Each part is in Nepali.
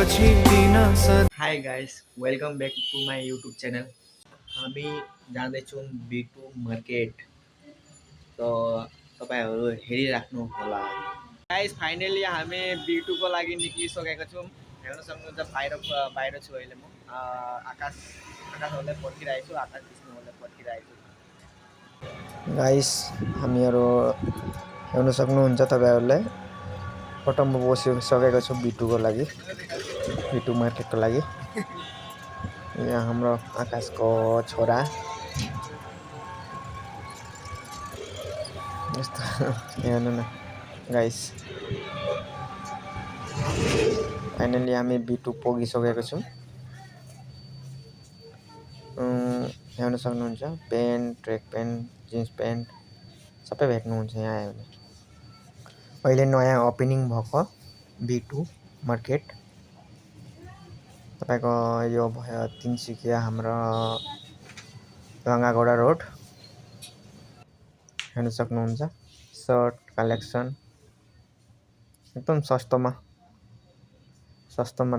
High guys, welcome back to my YouTube channel. हामी जाँदैछौँ B2 मार्केट, तो तपाईँहरू हेरिराख्नु होला। गाइस फाइनली हामी B2 को लागि निक्लिसकेका छौँ। हेर्न सक्नुहुन्छ बाहिर छु अहिले म। आकाशहरूलाई पर्खिरहेको छु, आकाश विष्णुहरूलाई पर्खिरहेको छु। गाइस हामीहरू हेर्न सक्नुहुन्छ तपाईँहरूले अटोमा बसिसकेको छु B2 को लागि, B2 मार्केट को लागि। यहाँ हाम्रो आकाशको छोरा यस्तो हेर्नु न गाइस, फाइनली हामी B2 पुगिसकेको छौँ। हेर्न सक्नुहुन्छ pant, track pant, jeans pant सबै भेट्नुहुन्छ यहाँ आयो भने। अहिले नयाँ ओपनिङ भएको B2 मार्केट तपाईँको यो भयो तिनसुकिया हाम्रो रङ्गागोडा रोड। हेर्न सक्नुहुन्छ सर्ट कलेक्सन एकदम सस्तोमा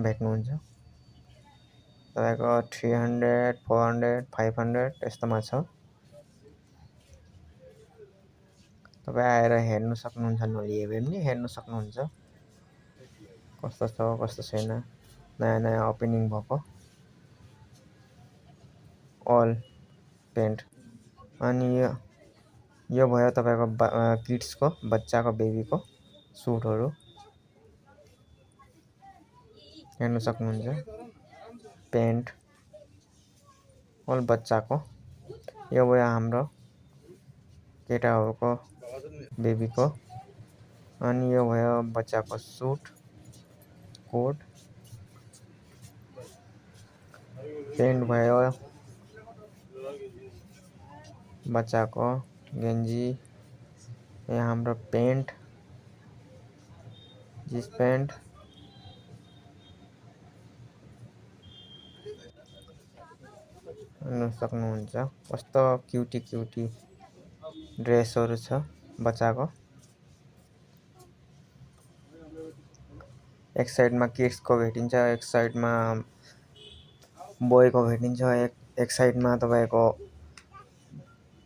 भेट्नुहुन्छ। तपाईँको 300, 400, 500 यस्तोमा छ। तपाईँ आएर हेर्नु सक्नुहुन्छ, नलिए भने पनि हेर्नु सक्नुहुन्छ कस्तो छ कस्तो छैन। नयाँ ओपनिङ भएको अल पेन्ट। अनि यो भयो तपाईँको किड्सको, बच्चाको, बेबीको सुटहरू हेर्न सक्नुहुन्छ। पेन्ट अल बच्चाको। यो भयो हाम्रो केटाहरूको, बेबीको। अनि यो भयो बच्चाको सुट, कोट, पेन्ट भयो बच्चाको, गेन्जी। यहाँ हाम्रो पेन्ट, जिन्स पेन्ट, हेर्न सक्नुहुन्छ कस्तो क्युटी ड्रेसहरू छ बच्चाको। एक साइडमा किड्सको भेटिन्छ, एक साइडमा बोयको भेटिन्छ, एक साइडमा तपाईँको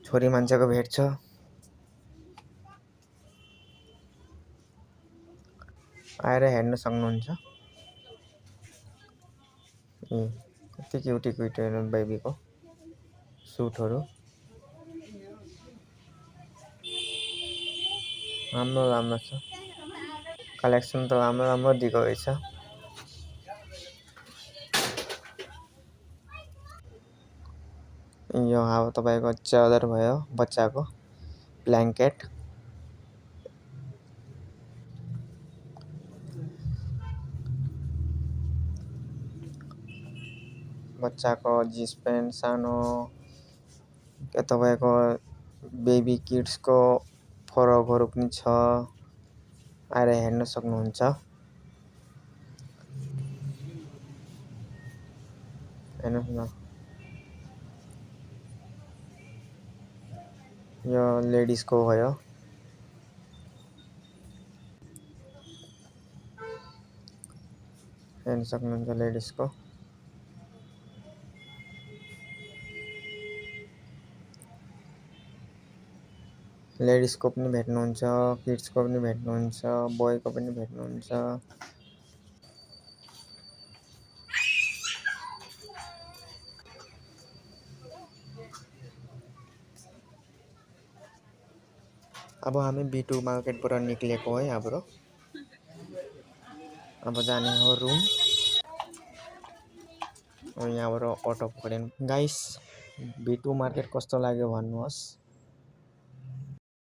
छोरी मान्छेको भेट्छ। आएर हेर्न सक्नुहुन्छ। कति क्युटी बेबीको सुटहरू राम्रो छ। कलेक्सन त राम्रो दिएको रहेछ। यो अब तपाईँको चादर भयो बच्चाको, ब्ल्याङ्केट। बच्चाको जिन्स पेन्ट सानो, तपाईँको बेबी किड्सको फरकहरू पनि छ। आएर हेर्न सक्नुहुन्छ। हेर्नुहोस् न, यो लेडिजको भयो। हेर्न सक्नुहुन्छ लेडिजको। लेडिजको पनि भेट्नुहुन्छ, किड्सको पनि भेट्नुहुन्छ, बोयको पनि भेट्नुहुन्छ। अब हामी B2 मार्केटबाट निक्लेको है हाम्रो। अब जाने हो रुम। यहाँबाट अटो पक्रिनु। गाइस B2 मार्केट कस्तो लाग्यो भन्नुहोस्।